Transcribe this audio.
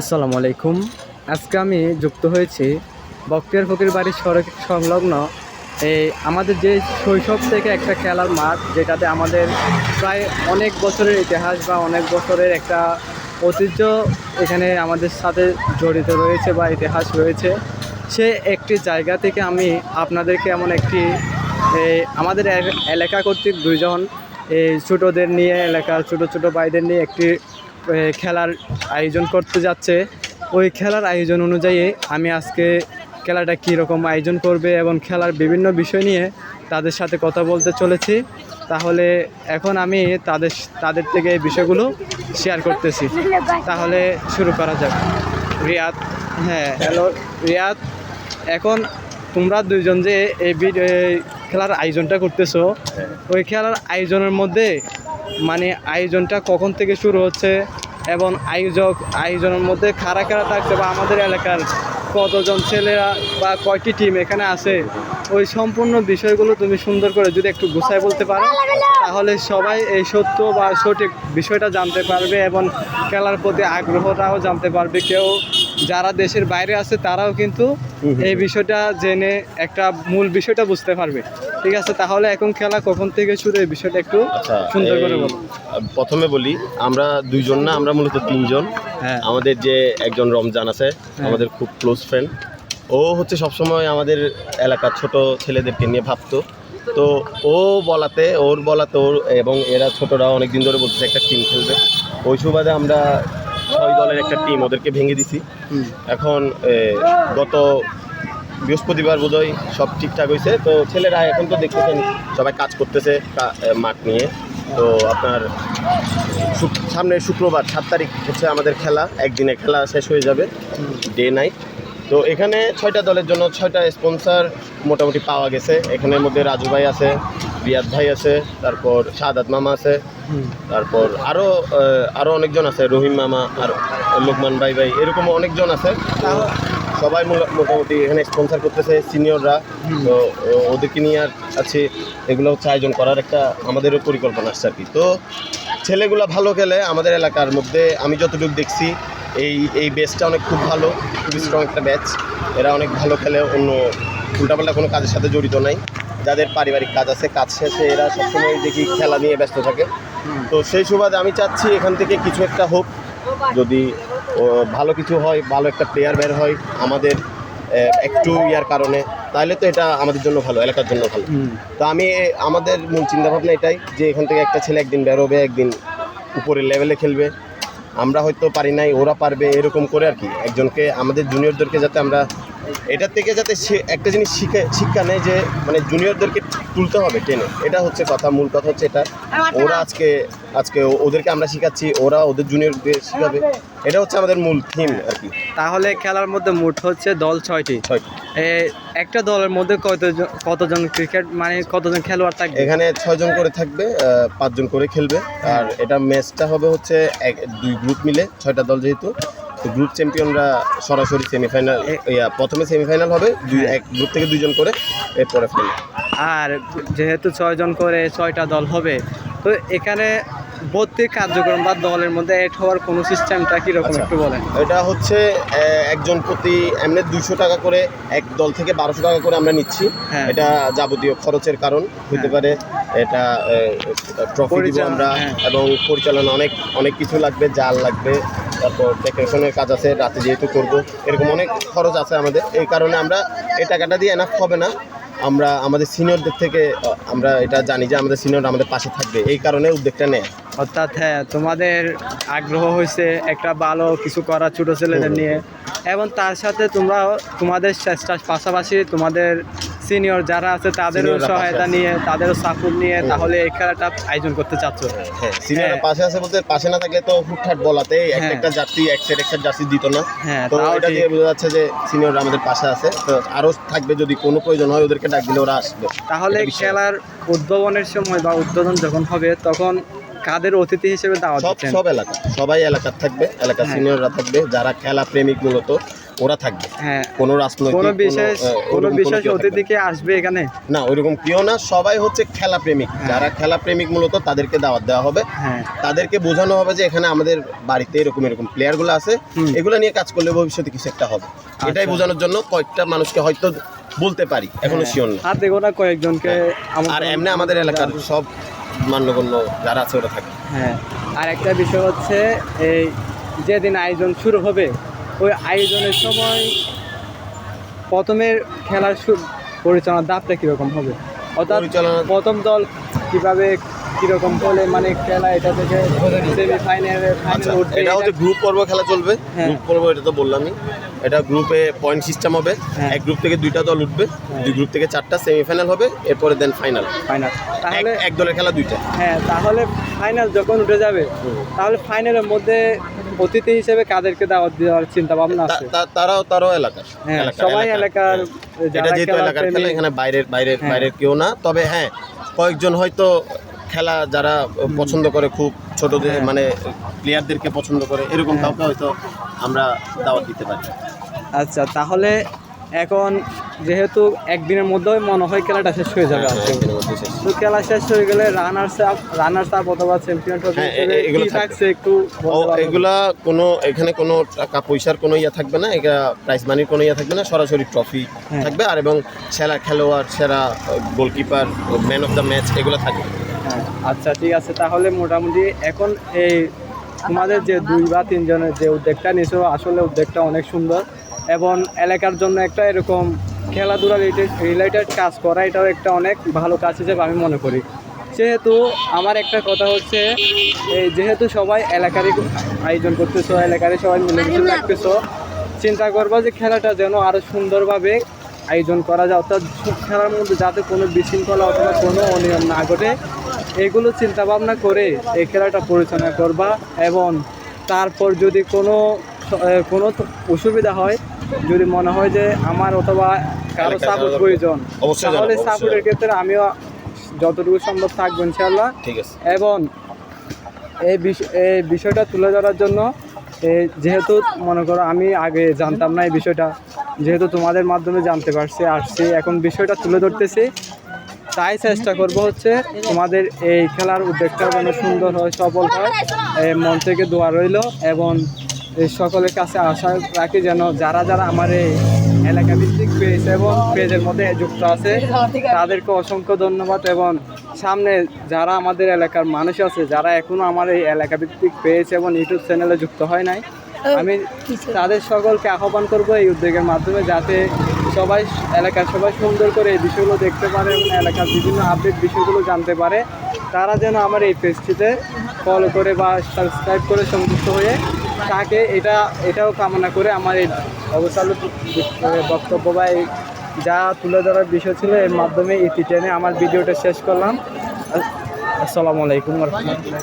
আসসালামু আলাইকুম। আজকে আমি যুক্ত হয়েছি বখতিয়ার ফকির বাড়ির সড়ক সংলগ্ন আমাদের যে শৈশব থেকে একটা খেলার মাঠ, যেটাতে আমাদের প্রায় অনেক বছরের ইতিহাস বা অনেক বছরের একটা ঐতিহ্য এখানে আমাদের সাথে জড়িত রয়েছে বা ইতিহাস রয়েছে। সে একটি জায়গা থেকে আমি আপনাদেরকে এমন একটি আমাদের এলাকা কর্তৃক দুইজন ছোটোদের নিয়ে, এলাকার ছোটো ছোটো ভাইদের নিয়ে একটি খেলার আয়োজন করতে যাচ্ছে। ওই খেলার আয়োজন অনুযায়ী আমি আজকে খেলাটা কীরকম আয়োজন করবে এবং খেলার বিভিন্ন বিষয় নিয়ে তাদের সাথে কথা বলতে চলেছি। তাহলে এখন আমি তাদের থেকে এই বিষয়গুলো শেয়ার করতেছি। তাহলে শুরু করা যাক। রিয়াদ, হ্যাঁ হ্যালো রিয়াদ, এখন তোমরা দুইজন যে এই খেলার আয়োজনটা করতেছো, ওই খেলার আয়োজনের মধ্যে মানে আয়োজনটা কখন থেকে শুরু হচ্ছে এবং আয়োজনের মধ্যে কারা কারা থাকছে বা আমাদের এলাকার কতজন ছেলেরা বা কয়টি টিম এখানে আছে, ওই সম্পূর্ণ বিষয়গুলো তুমি সুন্দর করে যদি একটু গুছায় বলতে পারো, তাহলে সবাই এই সত্য বা সঠিক বিষয়টা জানতে পারবে এবং খেলার প্রতি আগ্রহটাও জানতে পারবে। কেউ যারা দেশের বাইরে আছে তারাও কিন্তু এই বিষয়টা জেনে একটা মূল বিষয়টা বুঝতে পারবে। ঠিক আছে, তাহলে এখন খেলা কখন থেকে শুরু, এই বিষয়টা একটু সুন্দর করে বলো। প্রথমে বলি, আমরা দুইজন না, আমরা মূলত তিনজন। হ্যাঁ, আমাদের যে একজন রমজান আছে, আমাদের খুব ক্লোজ ফ্রেন্ড। ও হচ্ছে সবসময় আমাদের এলাকার ছোট ছেলেদেরকে নিয়ে ভাবতো। তো ওর বলাতে ওর এবং এরা ছোটরা অনেকদিন ধরে বলতেছে একটা টিম খেলবে। ওই সুবাদে আমরা 6 দলের একটা টিম ওদেরকে ভেঙে দিছি। এখন গত বৃহস্পতিবার বোধহয় সব ঠিকঠাক হয়েছে। তো ছেলেরা এখন তো দেখতেছেন সবাই কাজ করতেছে মাঠ নিয়ে। তো আপনার সামনে শুক্রবার 7 তারিখ হচ্ছে আমাদের খেলা, একদিনে খেলা শেষ হয়ে যাবে, ডে নাইট। তো এখানে 6টা দলের জন্য 6টা স্পন্সর মোটামুটি পাওয়া গেছে। এখানের মধ্যে রাজু ভাই আছে, রিয়াদ ভাই আছে, তারপর শাহাদাত মামা আছে, তারপর আরও অনেকজন আছে, রহিম মামা আর লোকমান ভাই এরকম অনেকজন আছে। সবাই মোটামুটি এখানে স্পন্সর করতেছে সিনিয়ররা। তো ওদেরকে নিয়ে আছে, এগুলো হচ্ছে আয়োজন করার একটা আমাদেরও পরিকল্পনা আসছে আর কি। তো ছেলেগুলো ভালো খেলে আমাদের এলাকার মধ্যে, আমি যতটুকু দেখছি এই ব্যাচটা অনেক খুব ভালো, খুবই স্ট্রং একটা ব্যাচ। এরা অনেক ভালো খেলে, অন্য উল্টাপাল্টা কোনো কাজের সাথে জড়িত নাই। যাদের পারিবারিক কাজ আছে, কাজ শেষে এরা সবসময় দেখি খেলা নিয়ে ব্যস্ত থাকে। তো সেই সুবাদে আমি চাচ্ছি এখান থেকে কিছু একটা হোক, যদি ভালো কিছু হয়, ভালো একটা প্লেয়ার বের হয় আমাদের একটু ইয়ার কারণে, তাহলে তো এটা আমাদের জন্য ভালো, এলাকার জন্য ভালো। তো আমাদের মূল চিন্তাভাবনা এটাই যে এখান থেকে একটা ছেলে একদিন বেরোবে, একদিন উপরের লেভেলে খেলবে। আমরা হয়তো পারি নাই, ওরা পারবে, এরকম করে আর কি। একজনকে আমাদের জুনিয়রদেরকে যাতে আমরা এটার থেকে যাতে সে একটা জিনিস শিক্ষা নেয়, যে মানে জুনিয়রদেরকে তুলতে হবে টেনে, এটা হচ্ছে কথা, মূল কথা হচ্ছে এটা। ওরা আজকে ওদেরকে আমরা শিখাচ্ছি, ওরা ওদের জুনিয়রদের শিখাবে, এটা হচ্ছে আমাদের মূল থিম আর কি। তাহলে খেলার মধ্যে মোট হচ্ছে দল 6টি। একটা দলের মধ্যে কতজন ক্রিকেট মানে কতজন খেলোয়াড় থাকবে? এখানে 6 জন করে থাকবে, 5 জন করে খেলবে। আর এটা ম্যাচটা হবে হচ্ছে 2 গ্রুপ মিলে, 6টা দল যেহেতু। তো গ্রুপ চ্যাম্পিয়নরা সরাসরি সেমিফাইনাল, প্রথমে সেমিফাইনাল হবে, এক গ্রুপ থেকে 2 জন করে, এরপরে ফাইনাল। আর যেহেতু 6 জন করে 6টা দল হবে, তো এখানে ভর্তি কার্যক্রম বা দলের মধ্যে অ্যাড হওয়ার কোনো সিস্টেমটা কীরকম একটু বলেন। এটা হচ্ছে একজন প্রতি এমনি 200 টাকা করে, এক দল থেকে 1200 টাকা করে আমরা নিচ্ছি। এটা যাবতীয় খরচের কারণ হতে পারে, এটা ট্রফি দিব আমরা, এবং পরিচালনা অনেক কিছু লাগবে, জাল লাগবে, তারপর ডেকোরেশনের কাজ আছে, রাতে যেহেতু করবো, এরকম অনেক খরচ আছে আমাদের। এই কারণে আমরা এই টাকাটা দিয়ে এনাফ হবে না। আমরা আমাদের সিনিয়রদের থেকে আমরা এটা জানি যে আমাদের সিনিয়র আমাদের পাশে থাকবে, এই কারণে উদ্যোগটা নেয়। অর্থাৎ হ্যাঁ, তোমাদের আগ্রহ হয়েছে একটা ভালো কিছু করা ছোটো ছেলেদের নিয়ে, এবং তার সাথে তোমাদের চেষ্টার পাশাপাশি তোমাদের সিনিয়র যারা আছে তাদেরও সহায়তা নিয়ে, তাদেরও সাপোর্ট নিয়ে তাহলে এই খেলাটা আয়োজন করতে চাচ্ছ। হ্যাঁ, সিনিয়ররা পাশে আছে বলতে, পাশে না থাকলে তো হুটহাট বলাতে একটা জার্সি এক সেট জার্সি দিত না। তো এটা দিয়ে বোঝা যাচ্ছে যে সিনিয়ররা আমাদের পাশে আছে। তো আরও থাকবে, যদি কোনো প্রয়োজন হয় ওদেরকে ডাক দিলে ওরা আসবে। তাহলে খেলার উদ্বোধনের সময় বা উদ্বোধন যখন হবে তখন কাদের অতিথি হিসেবে দাওয়াত দিচ্ছেন? সবাই এলাকার থাকবে, এলাকার সিনিয়ররা থাকবে, যারা খেলা প্রেমিক মূলত ওরা থাকবে। হ্যাঁ, কোনো রাজনৈতিক কোনো বিশেষ কেউ থাকবে অতিথিকে আসবে এখানে না, ওইরকম কেউ না, সবাই হচ্ছে খেলা প্রেমিক। যারা খেলা প্রেমিক মূলত তাদেরকে দাওয়াত দেওয়া হবে। হ্যাঁ, তাদেরকে বোঝানো হবে যে এখানে আমাদের বাড়িতে এরকম প্লেয়ারগুলো আছে, এগুলো নিয়ে কাজ করলে ভবিষ্যতে কিছু একটা হবে। এটাই বোঝানোর জন্য কয়েকটা মানুষকে হয়তো বলতে পারি, এখনো শিওর না। হাতে গোনা কয়েকজনকে আর এমনি আমাদের এলাকার সব মান্যগণ্য যারা আছে ওরা থাকে। হ্যাঁ, আর একটা বিষয় হচ্ছে এই যেদিন আয়োজন শুরু হবে ওই আয়োজনের সময় প্রথমের খেলার পরিচালনার দাপটা কীরকম হবে, অর্থাৎ প্রথম দল কিভাবে কীরকম হলে মানে খেলা এটা থেকে সেমিফাইনালে উঠবে। এটা হচ্ছে গ্রুপ পর্ব খেলা চলবে। গ্রুপ পর্ব এটা তো বললামই, এটা গ্রুপে পয়েন্ট সিস্টেম হবে। এক গ্রুপ থেকে 2টা দল উঠবে, 2 গ্রুপ থেকে 4টা সেমিফাইনাল হবে, এরপরে দেন ফাইনাল। তাহলে এক দলের খেলা 2টা। হ্যাঁ, তাহলে ফাইনাল যখন উঠে যাবে তাহলে ফাইনালের মধ্যে অতিথি হিসেবে কাদেরকে দাওয়াত দেওয়ার চিন্তা ভাবনা আছে? তারাও এলাকার, সবাই এলাকার, এটা যেহেতু এলাকার খেলা, এখানে বাইরের কেউ না। তবে হ্যাঁ, কয়েকজন হয়তো খেলা যারা পছন্দ করে, খুব ছোটদের মানে প্লেয়ারদেরকে পছন্দ করে, এরকম কাউকে হয়তো আমরা দাওয়াত দিতে পারি। আচ্ছা, তাহলে এখন যেহেতু একদিনের মধ্যে মনে হয় খেলাটা শেষ হয়ে যাবে, তো খেলা শেষ হয়ে গেলে রানার্স আপ অথবা চ্যাম্পিয়ন এগুলো থাকছে একটু এগুলা এখানে কোনো টাকা পয়সার কোনো ইয়া থাকবে না, এটা প্রাইজ মানির কোনো ইয়া থাকবে না, সরাসরি ট্রফি থাকবে। আর এবং সেরা খেলোয়াড়, সেরা goalkeeper, man of the match এগুলো থাকবে। আচ্ছা, ঠিক আছে। তাহলে মোটামুটি এখন এই তোমাদের যে 2 বা 3 জনের যে উদ্যোগটা নিয়েছো, আসলে উদ্যোগটা অনেক সুন্দর এবং এলাকার জন্য একটা এরকম খেলাধুলা রিলেটেড কাজ করা, এটাও একটা অনেক ভালো কাজ হিসেবে আমি মনে করি। সেহেতু আমার একটা কথা হচ্ছে, এই যেহেতু সবাই এলাকারই আয়োজন করতেছো, এলাকারই সবাই মিলেমিশে রাখতেছো, চিন্তা করবো যে খেলাটা যেন আরও সুন্দরভাবে আয়োজন করা যায়, অর্থাৎ খেলার মধ্যে যাতে কোনো বিশৃঙ্খলা অথবা কোনো অনিয়ম না ঘটে, এগুলো চিন্তা ভাবনা করে এই খেলাটা পরিচালনা করবা। এবং তারপর যদি কোনো অসুবিধা হয়, যদি মনে হয় যে আমার অথবা কারো সাপোর্ট প্রয়োজন, তাহলে সাপোর্টের ক্ষেত্রে আমিও যতটুকু সম্ভব থাকবো ইনশাআল্লাহ। ঠিক আছে। এবং এই বিষয়টা তুলে ধরার জন্য, যেহেতু মনে করো আমি আগে জানতাম না এই বিষয়টা, যেহেতু তোমাদের মাধ্যমে জানতে আসছি, এখন বিষয়টা তুলে ধরতেছি, তাই চেষ্টা করব হচ্ছে তোমাদের এই খেলার উদ্যোগটা যেন সুন্দর হয়, সফল হয়, মন থেকে দোয়া রইল। এবং সকলের কাছে আশা রাখি যেন যারা আমার এই এলাকা ভিত্তিক পেজ এবং পেজের মধ্যে যুক্ত আছে তাদেরকে অসংখ্য ধন্যবাদ। এবং সামনে যারা আমাদের এলাকার মানুষ আছে, যারা এখনও আমার এই এলাকা ভিত্তিক পেজ এবং ইউটিউব চ্যানেলে যুক্ত হয় নাই, আমি তাদের সকলকে আহ্বান করব এই উদ্যোগের মাধ্যমে, যাতে এলাকার সবাই সুন্দর করে এই বিষয়গুলো দেখতে পারে এবং এলাকার বিভিন্ন আপডেট বিষয়গুলো জানতে পারে। তারা যেন আমার এই পেজটিতে ফলো করে বা সাবস্ক্রাইব করে সংযুক্ত হয়ে তাকে এটাও কামনা করে আমার এই অবসর বক্তব্য বা যা তুলে ধরার বিষয় ছিল এর মাধ্যমে ইতি টেনে আমার ভিডিওটা শেষ করলাম। আসসালামু আলাইকুম ওয়া রাহমাতুল্লাহ।